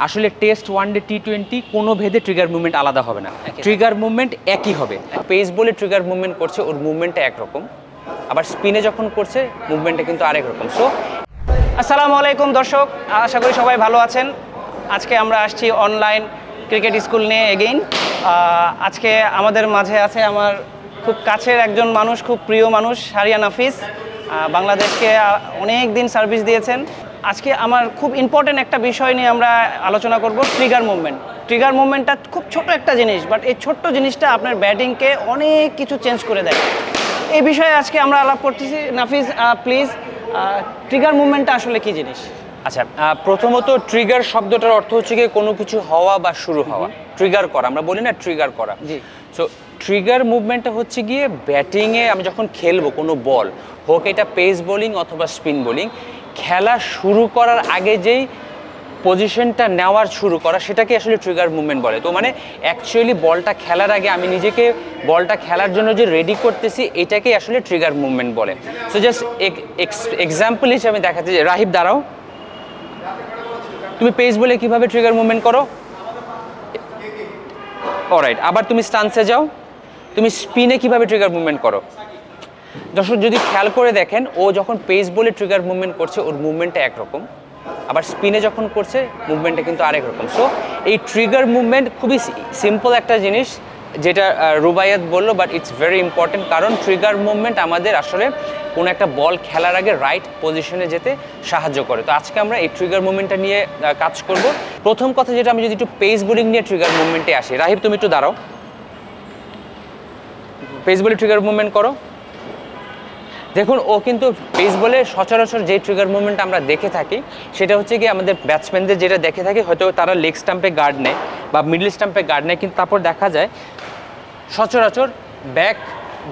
আসলে test one day T20 কোনো ভেদে ট্রিগার মুভমেন্ট আলাদা হবে না, ট্রিগার মুভমেন্ট একই হবে। পেস বলে ট্রিগার মুভমেন্ট করছে, ওর মুভমেন্টটা একরকম, আবার স্পিনে যখন করছে মুভমেন্টটা কিন্তু আরেক রকম। সো আসসালামু আলাইকুম দর্শক, আশা করি সবাই ভালো আছেন। আজকে আমরা আসছি অনলাইন ক্রিকেট স্কুল নিয়ে এগেইন। আজকে আমাদের মাঝে আছে আমার খুব কাছের একজন মানুষ, খুব প্রিয় মানুষ, সারিয়া নাফিস। বাংলাদেশকে অনেক দিন সার্ভিস দিয়েছেন। আজকে আমার খুব ইম্পর্টেন্ট একটা বিষয় নিয়ে আমরা আলোচনা করব, ট্রিগার মুভমেন্ট। ট্রিগার মুভমেন্টটা খুব ছোট একটা জিনিস, বাট এই ছোট্ট জিনিসটা আপনার ব্যাটিংকে অনেক কিছু চেঞ্জ করে দেয়। এই বিষয়ে আজকে আমরা আলাপ করতেছি। নাফিস, প্লিজ, ট্রিগার মুভমেন্টটা আসলে কি জিনিস? আচ্ছা, প্রথমত ট্রিগার শব্দটার অর্থ হচ্ছে গিয়ে কোনো কিছু হওয়া বা শুরু হওয়া। ট্রিগার করা, আমরা বলি না ট্রিগার করা। জি। সো ট্রিগার মুভমেন্টটা হচ্ছে গিয়ে ব্যাটিংয়ে আমি যখন খেলবো কোনো বল, হোক এটা পেস বোলিং অথবা স্পিন বোলিং, খেলা শুরু করার আগে যেই পজিশনটা নেওয়ার শুরু করা, সেটাকে আসলে ট্রিগার মুভমেন্ট বলে। তো মানে অ্যাকচুয়ালি বলটা খেলার আগে আমি নিজেকে বলটা খেলার জন্য যে রেডি করতেছি, এটাকেই আসলে ট্রিগার মুভমেন্ট বলে। সো জাস্ট এক্সাম্পল হিসেবে দেখাচ্ছি যে রাহিব দাঁড়াও, তুমি পেস বলে কিভাবে ট্রিগার মুভমেন্ট করো। অলরাইট, আবার তুমি স্টান্সে যাও, তুমি স্পিনে কিভাবে ট্রিগার মুভমেন্ট করো। দর্শক যদি খেয়াল করে দেখেন, ও যখন পেস বলে ট্রিগার মুভমেন্ট করছে ওর মুভমেন্টটা একরকম, আবার স্পিনে যখন করছে মুভমেন্টটা কিন্তু আরেক রকম। সো এই ট্রিগার মুভমেন্ট খুবই সিম্পল একটা জিনিস, যেটা রুবাইয়াত বললো, বাট ইটস ভেরি ইম্পর্টেন্ট। কারণ ট্রিগার মুভমেন্ট আমাদের আসলে কোনো একটা বল খেলার আগে রাইট পজিশনে যেতে সাহায্য করে। তো আজকে আমরা এই ট্রিগার মুভমেন্টটা নিয়ে কাজ করব। প্রথম কথা যেটা, আমি যদি একটু পেস বোলিং নিয়ে ট্রিগার মুভমেন্টে আসি। রাহিব তুমি একটু দাঁড়াও, পেস বলে ট্রিগার মুভমেন্ট করো। দেখুন, ও কিন্তু পেস বলে সচরাচর যে ট্রিগার মুভমেন্ট আমরা দেখে থাকি, সেটা হচ্ছে কি আমাদের ব্যাটসম্যানদের যেটা দেখে থাকি, হয়তো তারা লেগ স্টাম্পে গার্ড নেয় বা মিডল স্টাম্পে গার্ড নেয়, কিন্তু তারপর দেখা যায় সচরাচর ব্যাক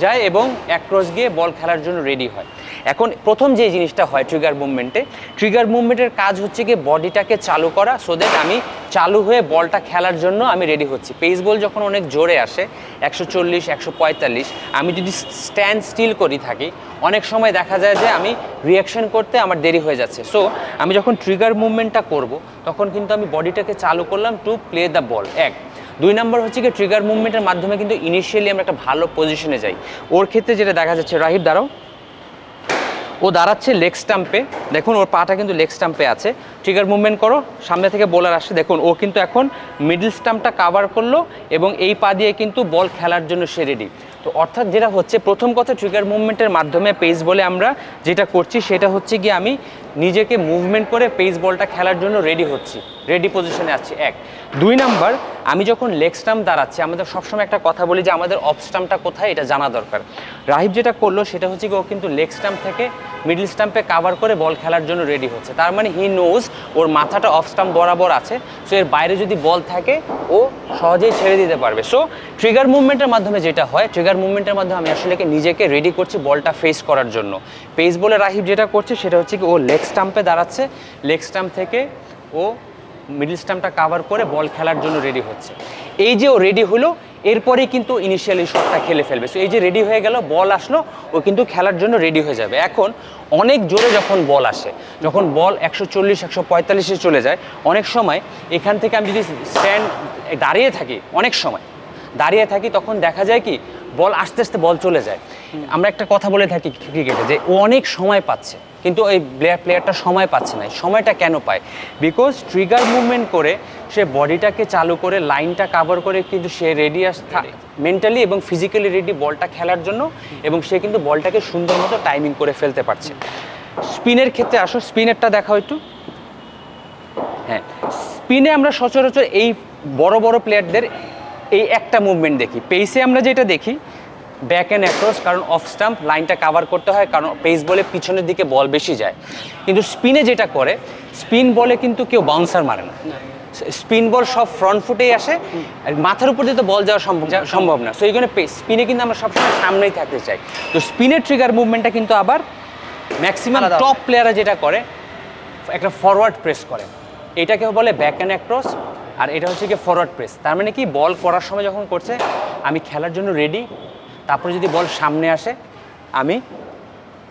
যায় এবং অ্যাক্রস গিয়ে বল খেলার জন্য রেডি হয়। এখন প্রথম যে জিনিসটা হয় ট্রিগার মুভমেন্টের কাজ হচ্ছে কি বডিটাকে চালু করা, সো দ্যাট আমি চালু হয়ে বলটা খেলার জন্য আমি রেডি হচ্ছি। পেস বল যখন অনেক জোরে আসে 140 145, আমি যদি স্ট্যান্ড স্টিল করি থাকি, অনেক সময় দেখা যায় যে আমি রিয়াকশন করতে আমার দেরি হয়ে যাচ্ছে। সো আমি যখন ট্রিগার মুভমেন্টটা করব, তখন কিন্তু আমি বডিটাকে চালু করলাম টু প্লে দ্য বল। এক, দুই নম্বর হচ্ছে কি ট্রিগার মুভমেন্টের মাধ্যমে কিন্তু ইনিশিয়ালি আমরা একটা ভালো পজিশনে যাই। ওর ক্ষেত্রে যেটা দেখা যাচ্ছে, রাহিব দাঁড়াও, ও দাঁড়াচ্ছে লেগ স্টাম্পে, দেখুন ওর পাটা কিন্তু লেগ স্টাম্পে আছে। ট্রিগার মুভমেন্ট করো, সামনে থেকে বোলার আসে, দেখুন ও কিন্তু এখন মিডল স্টাম্পটা কাভার করলো এবং এই পা দিয়ে কিন্তু বল খেলার জন্য সে রেডি। তো অর্থাৎ যেটা হচ্ছে, প্রথম কথা ট্রিগার মুভমেন্টের মাধ্যমে পেস বলে আমরা যেটা করছি, সেটা হচ্ছে গিয়ে আমি নিজেকে মুভমেন্ট করে পেস বলটা খেলার জন্য রেডি হচ্ছি, রেডি পজিশনে আছি। এক, দুই নাম্বার, আমি যখন লেগ স্টাম্প দাঁড়াচ্ছি, আমাদের সবসময় একটা কথা বলি যে আমাদের অফ স্টাম্পটা কোথায় এটা জানা দরকার। রাহিব যেটা করলো সেটা হচ্ছে কি, ও কিন্তু লেগ স্টাম্প থেকে মিডল স্টাম্পে কাভার করে বল খেলার জন্য রেডি হচ্ছে। তার মানে হি নোজ ওর মাথাটা অফ স্টাম্প বরাবর আছে, সো এর বাইরে যদি বল থাকে ও সহজেই ছেড়ে দিতে পারবে। সো ট্রিগার মুভমেন্টের মাধ্যমে যেটা হয়, ট্রিগার মুভমেন্টের মাধ্যমে আমি আসলে নিজেকে রেডি করছি বলটা ফেস করার জন্য। পেস বলে রাহিব যেটা করছে সেটা হচ্ছে কি, ও লেগ স্টাম্পে দাঁড়াচ্ছে, লেগ স্টাম্প থেকে ও মিডল স্টাম্পটা কাভার করে বল খেলার জন্য রেডি হচ্ছে। এই যে ও রেডি হলো, এরপরেই কিন্তু ইনিশিয়ালি শটটা খেলে ফেলবে। সো এই যে রেডি হয়ে গেল, বল আসলো, ও কিন্তু খেলার জন্য রেডি হয়ে যাবে। এখন অনেক জোরে যখন বল আসে, যখন বল 140 145-এ চলে যায়, অনেক সময় এখান থেকে আমি যদি স্ট্যান্ড দাঁড়িয়ে থাকি, অনেক সময় দাঁড়িয়ে থাকি, তখন দেখা যায় কি বল আস্তে আস্তে বল চলে যায়। আমরা একটা কথা বলে থাকি ক্রিকেটে যে ও অনেক সময় পাচ্ছে, কিন্তু এই প্লেয়ারটা সময় পাচ্ছে না। সময়টা কেন পায়? বিকজ ট্রিগার মুভমেন্ট করে সে বডিটাকে চালু করে লাইনটা কাভার করে কিন্তু সে রেডি মেন্টালি এবং ফিজিক্যালি রেডি বলটা খেলার জন্য, এবং সে কিন্তু বলটাকে সুন্দর মতো টাইমিং করে ফেলতে পারছে। স্পিনের ক্ষেত্রে আসো, স্পিনেরটা দেখাও একটু। হ্যাঁ, স্পিনে আমরা সচরাচর এই বড় বড় প্লেয়ারদের এই একটা মুভমেন্ট দেখি। পেসে আমরা যেটা দেখি ব্যাক অ্যান্ড অ্যাক্রস, কারণ অফ স্টাম্প লাইনটা কাভার করতে হয়, কারণ পেস বলে পিছনের দিকে বল বেশি যায়। কিন্তু স্পিনে যেটা করে, স্পিন বলে কিন্তু কেউ বাউন্সার মারে না, স্পিন বল সব ফ্রন্ট ফুটেই আসে, আর মাথার উপর দিয়ে তো বল যাওয়া সম্ভব না। সো এইখানে স্পিনে কিন্তু আমরা সবসময় সামনেই থাকতে চাই। তো স্পিনের ট্রিগার মুভমেন্টটা কিন্তু আবার ম্যাক্সিমাম টপ প্লেয়াররা যেটা করে, একটা ফরওয়ার্ড প্রেস করে, এটাকে বলে ব্যাক অ্যান্ড অ্যাক্রস, আর এটা হচ্ছে কি ফরওয়ার্ড প্রেস। তার মানে কি বল করার সময় যখন করছে আমি খেলার জন্য রেডি, তারপরে যদি বল সামনে আসে আমি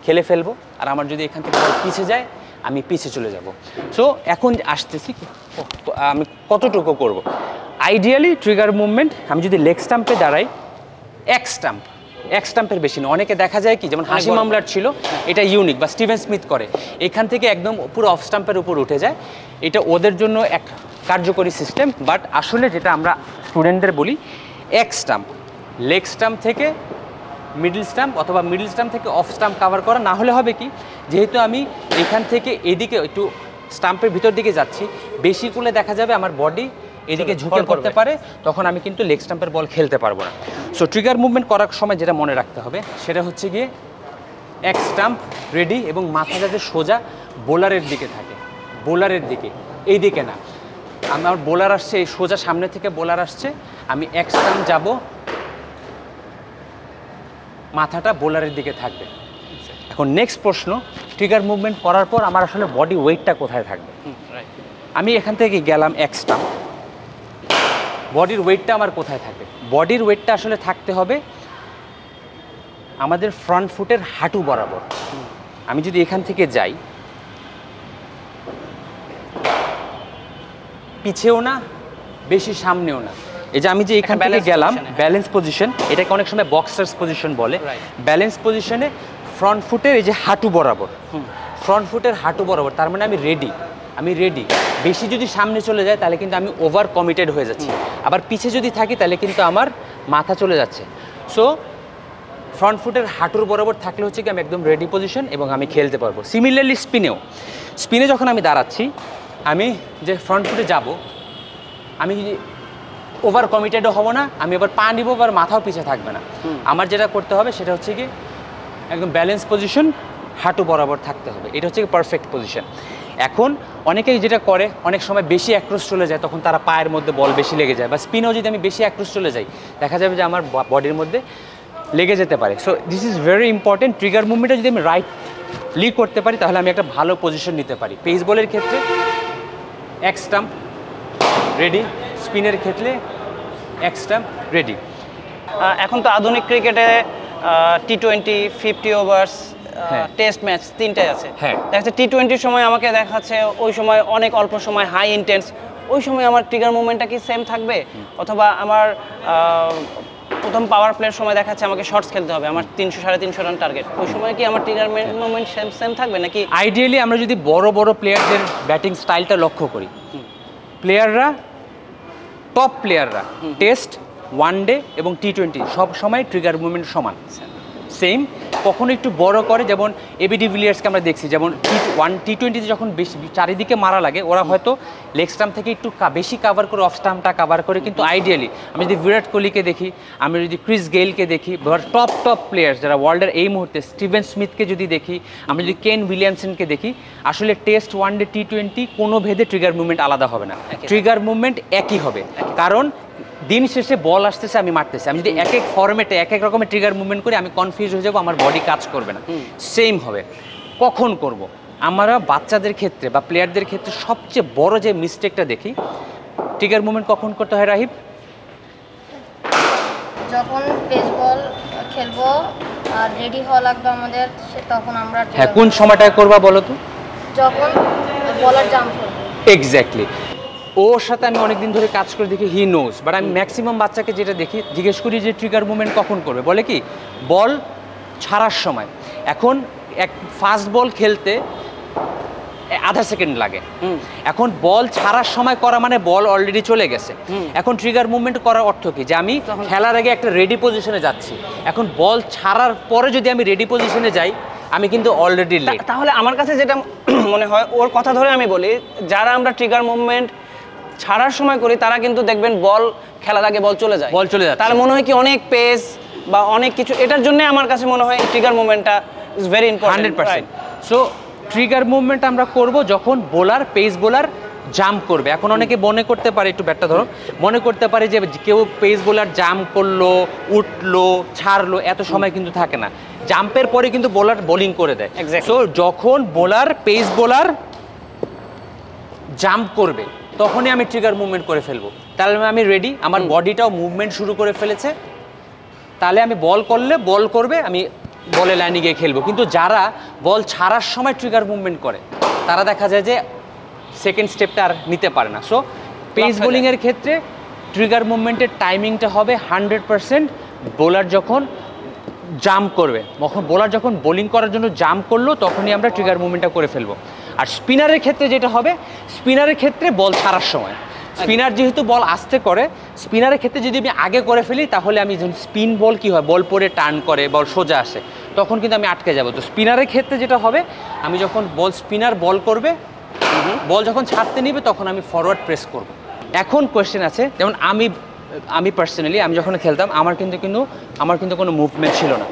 খেলে ফেলবো, আর আমার যদি এখান থেকে বল পিছে যায় আমি পিছে চলে যাব। সো এখন আসতেছি আমি কতটুকু করব। আইডিয়ালি ট্রিগার মুভমেন্ট আমি যদি লেগ স্টাম্পে দাঁড়াই, এক স্টাম্পের বেশি না। অনেকে দেখা যায় কি, যেমন হাসি মামলার ছিল, এটা ইউনিক, বা স্টিভেন স্মিথ করে এখান থেকে একদম পুরো অফ স্টাম্পের উপর উঠে যায়। এটা ওদের জন্য এক কার্যকরী সিস্টেম, বাট আসলে যেটা আমরা স্টুডেন্টদের বলি, এক স্টাম্প, লেগ স্টাম্প থেকে মিডল স্টাম্প অথবা মিডল স্টাম্প থেকে অফ স্টাম্প কাভার করা। না হলে হবে কি, যেহেতু আমি এখান থেকে এদিকে একটু স্টাম্পের ভিতর দিকে যাচ্ছি, বেশি করলে দেখা যাবে আমার বডি এদিকে ঝুঁকে পড়তে পারে, তখন আমি কিন্তু লেগ স্টাম্পের বল খেলতে পারবো না। সো ট্রিগার মুভমেন্ট করার সময় যেটা মনে রাখতে হবে সেটা হচ্ছে গিয়ে এক স্টাম্প রেডি, এবং মাথা যাতে সোজা বোলারের দিকে থাকে, বোলারের দিকে, এই দিকে না। আমার বোলার আসছে, এই সোজা সামনে থেকে বোলার আসছে, আমি এক স্টাম্প যাব, মাথাটা বোলারের দিকে থাকবে। এখন নেক্সট প্রশ্ন, ট্রিগার মুভমেন্ট করার পর আমার আসলে বডি ওয়েটটা কোথায় থাকবে? আমি এখান থেকে গেলাম এক স্টাম্প, বডির ওয়েটটা আমার কোথায় থাকবে? বডির ওয়েটটা আসলে থাকতে হবে আমাদের ফ্রন্ট ফুটের হাঁটু বরাবর। আমি যদি এখান থেকে যাই, পিছেও না বেশি সামনেও না, এই যে আমি যে এখান থেকে গেলাম ব্যালেন্স পজিশন, এটাকে অনেক সময় বক্সার্স পজিশন বলে। ব্যালেন্স পজিশনে ফ্রন্ট ফুটের এই যে হাঁটু বরাবর, ফ্রন্ট ফুটের হাঁটু বরাবর, তার মানে আমি রেডি। বেশি যদি সামনে চলে যায় তাহলে কিন্তু আমি ওভার কমিটেড হয়ে যাচ্ছি, আবার পিছে যদি থাকি তাহলে কিন্তু আমার মাথা চলে যাচ্ছে। সো ফ্রন্ট ফুটের হাঁটুর বরাবর থাকলে হচ্ছে কি আমি একদম রেডি পজিশন, এবং আমি খেলতে পারবো। সিমিলারলি স্পিনে যখন আমি দাঁড়াচ্ছি, আমি যে ফ্রন্ট ফুটে যাব, আমি ওভার কমিটেডও হব না, আমি আবার পা নিব, আবার মাথাও পিছে থাকবে না। আমার যেটা করতে হবে সেটা হচ্ছে কি একদম ব্যালেন্স পজিশন, হাঁটু বরাবর থাকতে হবে, এটা হচ্ছে কি পারফেক্ট পজিশন। এখন অনেকেই যেটা করে, অনেক সময় বেশি অ্যাক্রস চলে যায়, তখন তারা পায়ের মধ্যে বল বেশি লেগে যায়, বা স্পিনেও যদি আমি বেশি অ্যাক্রস চলে যাই, দেখা যাবে যে আমার বডির মধ্যে লেগে যেতে পারে। So this is very important. Trigger মুভমেন্টটা যদি আমি রাইটলি করতে পারি তাহলে আমি একটা ভালো পজিশন নিতে পারি। পেস বলের ক্ষেত্রে এক স্টাম্প রেডি, স্পিনের ক্ষেত্রে এক স্টাম্প রেডি। এখন তো আধুনিক ক্রিকেটে T20, 50 ওভার্স, টেস্ট ম্যাচ তিনটাই আছে। দেখা যাচ্ছে T20 সময় আমাকে দেখাচ্ছে ওই সময় অনেক অল্প সময় হাই ইন্টেন্স, ওই সময় আমার ট্রিগার মুভমেন্টটা কি সেম থাকবে? অথবা আমার প্রথম পাওয়ার প্লের সময় দেখাচ্ছে আমাকে শর্টস খেলতে হবে, আমার 300-350 রান টার্গেট, ওই সময় কি আমার ট্রিগার মুভমেন্ট সেম থাকবে নাকি? আইডিয়ালি আমরা যদি বড় প্লেয়ারদের ব্যাটিং স্টাইলটা লক্ষ্য করি, প্লেয়াররা, টপ প্লেয়াররা টেস্ট, ওয়ানডে এবং T20 সব সময় ট্রিগার মুভমেন্ট সমান, সেম। কখনো একটু বড় করে, যেমন এবি ডিভিলিয়ার্সকে আমরা দেখছি, যেমন T20তে যখন বেশি চারিদিকে মারা লাগে, ওরা হয়তো লেগ স্টাম্প থেকে একটু বেশি কাভার করে অফ স্টাম্পটা কাভার করে। কিন্তু আইডিয়ালি আমি যদি বিরাট কোহলিকে দেখি, আমি যদি ক্রিস গেইলকে দেখি, টপ প্লেয়ার্স যারা ওয়ার্ল্ডের এই মুহূর্তে, স্টিভেন স্মিথকে যদি দেখি, আমি যদি কেন উইলিয়ামসনকে দেখি, আসলে টেস্ট, ওয়ানডে, T20 কোনো ভেদে ট্রিগার মুভমেন্ট আলাদা হবে না, ট্রিগার মুভমেন্ট একই হবে। কারণ দিন শেষে বল আসতেছে, আমি মারতেছি। আমি যদি এক এক ফরম্যাটে এক এক রকমের ট্রিগার মুভমেন্ট করি, আমি কনফিউজ হয়ে যাবো, আমার বডি কাজ করবে না। সেম হবে। কখন করব? আমরা বাচ্চাদের ক্ষেত্রে বা প্লেয়ারদের ক্ষেত্রে সবচেয়ে বড় যে মিস্টেকটা দেখি, ট্রিগার মুভমেন্ট কখন করতে হয় রাহিব? যখন পেস বল খেলবো আর রেডি হওয়া লাগবে আমাদের, তখন আমরা হ্যাঁ, কোন সময়টায় করবা বলো তো? যখন বলার জাম্প করবে। এক্স্যাক্টলি। ওর সাথে আমি অনেকদিন ধরে কাজ করে দেখি, হি নোজ, বাট আমি ম্যাক্সিমাম বাচ্চাকে যেটা দেখি, জিজ্ঞেস করি যে ট্রিগার মুভমেন্ট কখন করবে, বলে কি বল ছাড়ার সময়। এখন এক ফাস্ট বল খেলতে আধা সেকেন্ড লাগে, এখন বল ছাড়ার সময় করা মানে বল অলরেডি চলে গেছে। এখন ট্রিগার মুভমেন্ট করার অর্থ কি, যে আমি খেলার আগে একটা রেডি পজিশনে যাচ্ছি, এখন বল ছাড়ার পরে যদি আমি রেডি পজিশনে যাই, আমি কিন্তু অলরেডি লেট। তাহলে আমার কাছে যেটা মনে হয়, ওর কথা ধরে আমি বলি, যারা আমরা ট্রিগার মুভমেন্ট ছাড়ার সময় করি তারা কিন্তু দেখবেন বল খেলার আগে বল চলে যায়, তাহলে মনে হয় কি অনেক পেস বা অনেক কিছু, এটার জন্য আমার কাছে মনে হয় ট্রিগার মুভমেন্টটা is very important. 100%। So trigger movement আমরা করব যখন বোলার, পেস বোলার জাম্প করবে। এখন অনেকে মনে করতে পারে, একটু ব্যাটটা ধরো, মনে করতে পারে যে কেউ পেস বোলার জাম্প করলো, উঠলো, ছাড়লো, এত সময় কিন্তু থাকে না। জাম্পের পরে কিন্তু বোলার বোলিং করে দেয়। সো যখন বোলার, পেস বোলার জাম্প করবে, তখনই আমি ট্রিগার মুভমেন্ট করে ফেলবো। তাহলে আমি রেডি, আমার বডিটাও মুভমেন্ট শুরু করে ফেলেছে, তাহলে আমি বল করলে বল করবে, আমি বলে লাইনে গিয়ে খেলবো। কিন্তু যারা বল ছাড়ার সময় ট্রিগার মুভমেন্ট করে, তারা দেখা যায় যে সেকেন্ড স্টেপটা আর নিতে পারে না। সো পেস বোলিংয়ের ক্ষেত্রে ট্রিগার মুভমেন্টের টাইমিংটা হবে 100% বোলার যখন জাম্প করবে, বোলার যখন বোলিং করার জন্য জাম্প করলো তখনই আমরা ট্রিগার মুভমেন্টটা করে ফেলবো। আর স্পিনারের ক্ষেত্রে যেটা হবে, স্পিনারের ক্ষেত্রে বল ছাড়ার সময়, স্পিনার যেহেতু বল আসতে করে, স্পিনারের ক্ষেত্রে যদি আমি আগে করে ফেলি তাহলে আমি যখন স্পিন বল কী হয়, বল পরে টার্ন করে বল সোজা আসে, তখন কিন্তু আমি আটকে যাব। তো স্পিনারের ক্ষেত্রে যেটা হবে, আমি যখন স্পিনার বল করবে, বল যখন ছাড়তে নিবে তখন আমি ফরওয়ার্ড প্রেস করব। এখন কোয়েশ্চেন আছে, যেমন আমি পার্সোনালি আমি যখন খেলতাম আমার কিন্তু কোনো মুভমেন্ট ছিল না,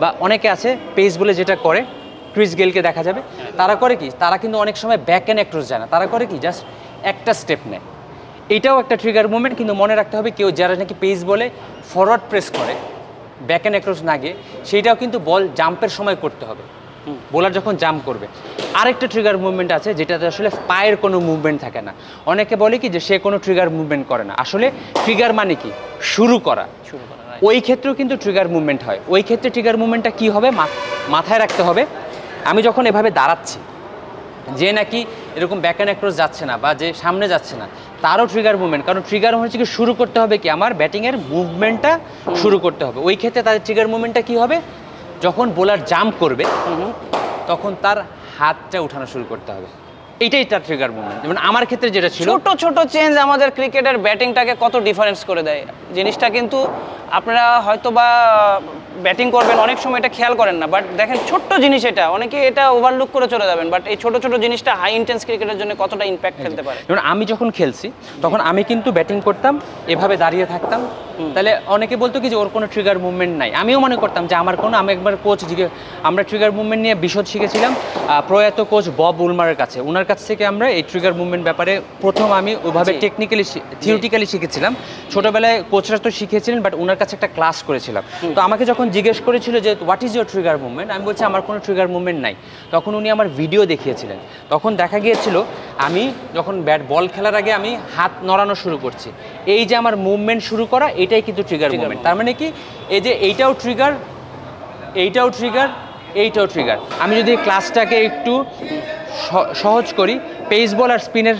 বা অনেকে আছে পেস বলে যেটা করে, ক্রিস গেলকে দেখা যাবে, তারা করে কি, তারা কিন্তু অনেক সময় ব্যাক অ্যান্ড অ্যাক্রস যায় না, তারা করে কি জাস্ট একটা স্টেপ নেয়। এটাও একটা ট্রিগার মুভমেন্ট, কিন্তু মনে রাখতে হবে কেউ যারা নাকি পেস বলে ফরওয়ার্ড প্রেস করে, ব্যাক অ্যান্ড অ্যাক্রস না গিয়ে, সেইটাও কিন্তু বল জাম্পের সময় করতে হবে, বোলার যখন জাম্প করবে। আরেকটা ট্রিগার মুভমেন্ট আছে যেটাতে আসলে পায়ের কোনো মুভমেন্ট থাকে না। অনেকে বলে কি যে সে কোনো ট্রিগার মুভমেন্ট করে না, আসলে ট্রিগার মানে কি, শুরু করা। ওই ক্ষেত্রেও কিন্তু ট্রিগার মুভমেন্ট হয়। ওই ক্ষেত্রে ট্রিগার মুভমেন্টটা কী হবে, মাথায় রাখতে হবে, আমি যখন এভাবে দাঁড়াচ্ছি, যে নাকি এরকম ব্যাক অ্যান্ড অ্যাক্রস যাচ্ছে না বা যে সামনে যাচ্ছে না, তারও ট্রিগার মুভমেন্ট, কারণ ট্রিগার হচ্ছে কি শুরু করতে হবে কি, আমার ব্যাটিংয়ের মুভমেন্টটা শুরু করতে হবে। ওই ক্ষেত্রে তাদের ট্রিগার মুভমেন্টটা কী হবে, যখন বোলার জাম্প করবে তখন তার হাতটা উঠানো শুরু করতে হবে, এইটাই তার ট্রিগার মুভমেন্ট। যেমন আমার ক্ষেত্রে যেটা ছিল, ছোট ছোট চেঞ্জ আমাদের ক্রিকেটের ব্যাটিংটাকে কত ডিফারেন্স করে দেয়। জিনিসটা কিন্তু আপনারা হয়তো বা ব্যাটিং করবেন অনেক সময় এটা খেয়াল করেন না, বাট দেখেন ছোট্ট জিনিস, এটা অনেকে এটা ওভারলুক করে চলে যাবেন, বাট এই ছোট ছোট জিনিসটা হাই ইন্টেন্স ক্রিকেটের জন্য কতটা ইম্প্যাক্ট ফেলতে পারে। যেমন আমি যখন খেলছি তখন আমি কিন্তু ব্যাটিং করতাম, এভাবে দাঁড়িয়ে থাকতাম, তাহলে অনেকে বলতো কি যে ওর কোনো ট্রিগার মুভমেন্ট নাই। আমিও মনে করতাম যে আমি একবার কোচ আমরা ট্রিগার মুভমেন্ট নিয়ে বিশদ শিখেছিলাম প্রয়াত কোচ বব উলমারের কাছে, ওনার কাছ থেকে আমরা এই ট্রিগার মুভমেন্ট ব্যাপারে প্রথম আমি ওইভাবে টেকনিক্যালি থিওরিটিক্যালি শিখেছিলাম। ছোটোবেলায় কোচরা তো শিখিয়েছিলেন, বাট ওনার কাছে একটা ক্লাস করেছিলাম। তো আমাকে যখন জিজ্ঞেস করেছিল যে what is your trigger movement, আমি বলছি আমার কোনো ট্রিগার মুভমেন্ট নাই। তখন উনি আমার ভিডিও দেখিয়েছিলেন, তখন দেখা গিয়েছিল আমি যখন বল খেলার আগে আমি হাত নড়ানো শুরু করছি, এই যে আমার মুভমেন্ট শুরু করা, এটাই কিন্তু ট্রিগার মুভমেন্ট। তার মানে কি, এই যে এইটাও ট্রিগার, এইটাও ট্রিগার, এইটাও ট্রিগার। আমি যদি ক্লাসটাকে একটু সহজ করি, পেস বল আর স্পিনের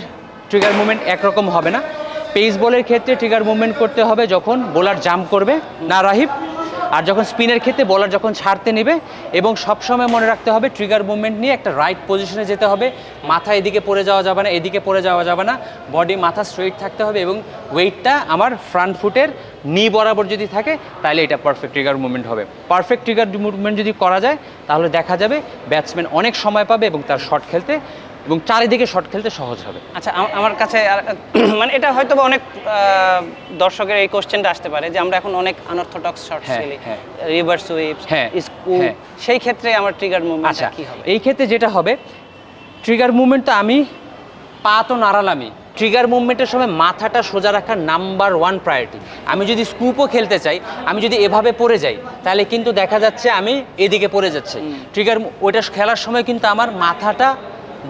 ট্রিগার মুভমেন্ট একরকম হবে না। পেস বলের ক্ষেত্রে ট্রিগার মুভমেন্ট করতে হবে যখন বোলার জাম্প করবে না রাহিব, আর যখন স্পিনের ক্ষেত্রে বোলার যখন ছাড়তে নেবে। এবং সবসময় মনে রাখতে হবে ট্রিগার মুভমেন্ট নিয়ে একটা রাইট পজিশনে যেতে হবে, মাথা এদিকে পড়ে যাওয়া যাবে না, এদিকে পড়ে যাওয়া যাবে না, বডি মাথা স্ট্রেইট থাকতে হবে, এবং ওয়েটটা আমার ফ্রন্ট ফুটের নি বরাবর যদি থাকে তাহলে এটা পারফেক্ট ট্রিগার মুভমেন্ট হবে। পারফেক্ট ট্রিগার মুভমেন্ট যদি করা যায় তাহলে দেখা যাবে ব্যাটসম্যান অনেক সময় পাবে এবং তার শট খেলতে এবং চারিদিকে শট খেলতে সহজ হবে। আচ্ছা, আমার কাছে মানে এটা হয়তো বা অনেক দর্শকের এই কোশ্চেনটা আসতে পারে যে আমরা এখন অনেক আনঅর্থোডক্স শট খেলি, রিভার্স সুইপস, স্কুপ, সেই ক্ষেত্রে আমার ট্রিগার মুভমেন্ট কি হবে? এই ক্ষেত্রে যেটা হবে, ট্রিগার মুভমেন্ট তো আমি পা তো নাড়ালামই, ট্রিগার মুভমেন্টের সময় মাথাটা সোজা রাখার নাম্বার 1 প্রায়োরিটি। আমি যদি স্কুপও খেলতে চাই, আমি যদি এভাবে পড়ে যাই তাহলে কিন্তু দেখা যাচ্ছে আমি এদিকে পড়ে যাচ্ছে। ট্রিগার ওইটা খেলার সময় কিন্তু আমার মাথাটা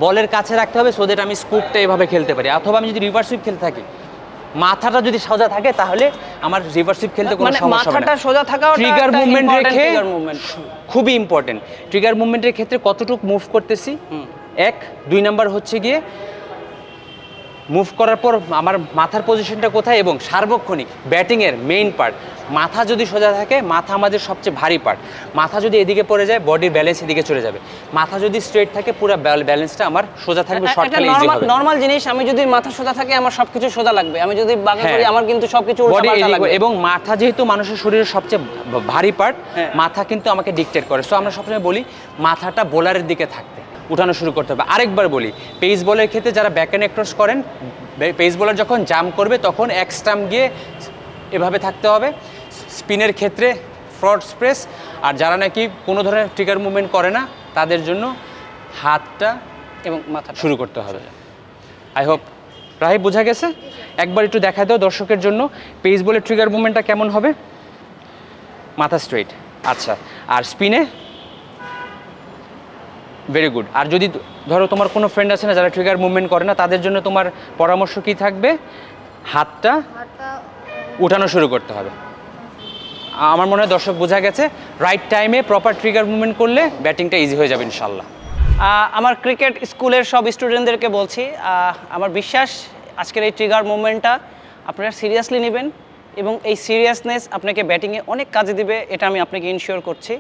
বলের কাছে রাখতে হবে, সো দ্যাট আমি স্কুপটা এভাবে খেলতে পারি। অথবা আমি যদি রিভার্স সুইপ খেলতে থাকি, মাথাটা যদি সোজা থাকে তাহলে আমার রিভার্স সুইপ খেলতে কোনো সমস্যা হবে না। মাথাটা সোজা থাকাও ট্রিগার মুভমেন্ট রেখে খুবই ইম্পর্টেন্ট। ট্রিগার মুভমেন্টের ক্ষেত্রে কতটুকু মুভ করতেছি, 1, 2 নাম্বার হচ্ছে গিয়ে মুভ করার পর আমার মাথার পজিশনটা কোথায়, এবং সার্বক্ষণিক ব্যাটিংয়ের মেইন পার্ট মাথা যদি সোজা থাকে, মাথা আমাদের সবচেয়ে ভারী পার্ট, মাথা যদি এদিকে পড়ে যায় বডির ব্যালেন্স এদিকে চলে যাবে। মাথা যদি স্ট্রেট থাকে পুরো ব্যালেন্সটা আমার সোজা থাকবে, শর্ট খেলে ইজি হবে। নরমাল জিনিস, আমি যদি মাথা সোজা থাকে আমার সবকিছু সোজা লাগবে, আমি যদি বাঁকা করি আমার কিন্তু সবকিছু উল্টাপাল্টা লাগবে। এবং মাথা যেহেতু মানুষের শরীরের সবচেয়ে ভারী পার্ট, মাথা কিন্তু আমাকে ডিকটেট করে। সো আমরা সবসময় বলি মাথাটা বোলারের দিকে থাকতে, উঠানো শুরু করতে হবে। আরেকবার বলি, পেস বলের ক্ষেত্রে যারা ব্যাক অ্যান্ড অ্যাক্রস করেন, পেস বোলার যখন জাম্প করবে তখন এক স্টাম্প গিয়ে এভাবে থাকতে হবে। স্পিনের ক্ষেত্রে ফ্রন্ট প্রেস, আর যারা নাকি কোনো ধরনের ট্রিগার মুভমেন্ট করে না তাদের জন্য হাতটা এবং মাথা শুরু করতে হবে। আই হোপ রাহিব বোঝা গেছে। একবার একটু দেখা দাও দর্শকের জন্য পেস বলের ট্রিগার মুভমেন্টটা কেমন হবে। মাথা স্ট্রেট, আচ্ছা। আর স্পিনে ভেরি গুড। আর যদি ধরো তোমার কোনো ফ্রেন্ড আছে না যারা ট্রিগার মুভমেন্ট করে না, তাদের জন্য তোমার পরামর্শ কি থাকবে, হাতটা উঠানো শুরু করতে হবে। আমার মনে হয় দর্শক বোঝা গেছে। রাইট টাইমে প্রপার ট্রিগার মুভমেন্ট করলে ব্যাটিংটা ইজি হয়ে যাবে ইনশাল্লাহ। আমার ক্রিকেট স্কুলের সব স্টুডেন্টদেরকে বলছি, আমার বিশ্বাস আজকের এই ট্রিগার মুভমেন্টটা আপনারা সিরিয়াসলি নেবেন এবং এই সিরিয়াসনেস আপনাকে ব্যাটিংয়ে অনেক কাজে দিবে, এটা আমি আপনাকে ইনশিওর করছি।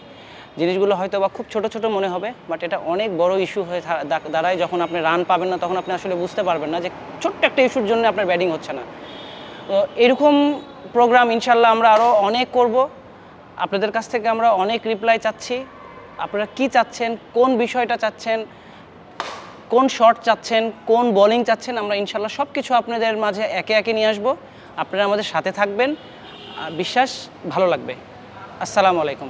জিনিসগুলো হয়তো বা খুব ছোট ছোট মনে হবে, বাট এটা অনেক বড় ইস্যু হয়ে দাঁড়ায়। যখন আপনি রান পাবেন না তখন আপনি আসলে বুঝতে পারবেন না যে ছোট্ট একটা ইস্যুর জন্য আপনার ব্যাটিং হচ্ছে না। তো এরকম প্রোগ্রাম ইনশাল্লাহ আমরা আরও অনেক করব। আপনাদের কাছ থেকে আমরা অনেক রিপ্লাই চাচ্ছি। আপনারা কি চাচ্ছেন, কোন বিষয়টা চাচ্ছেন, কোন শট চাচ্ছেন, কোন বোলিং চাচ্ছেন, আমরা ইনশাল্লাহ সব কিছু আপনাদের মাঝে একে একে নিয়ে আসবো। আপনারা আমাদের সাথে থাকবেন, বিশ্বাস ভালো লাগবে। আসসালামু আলাইকুম।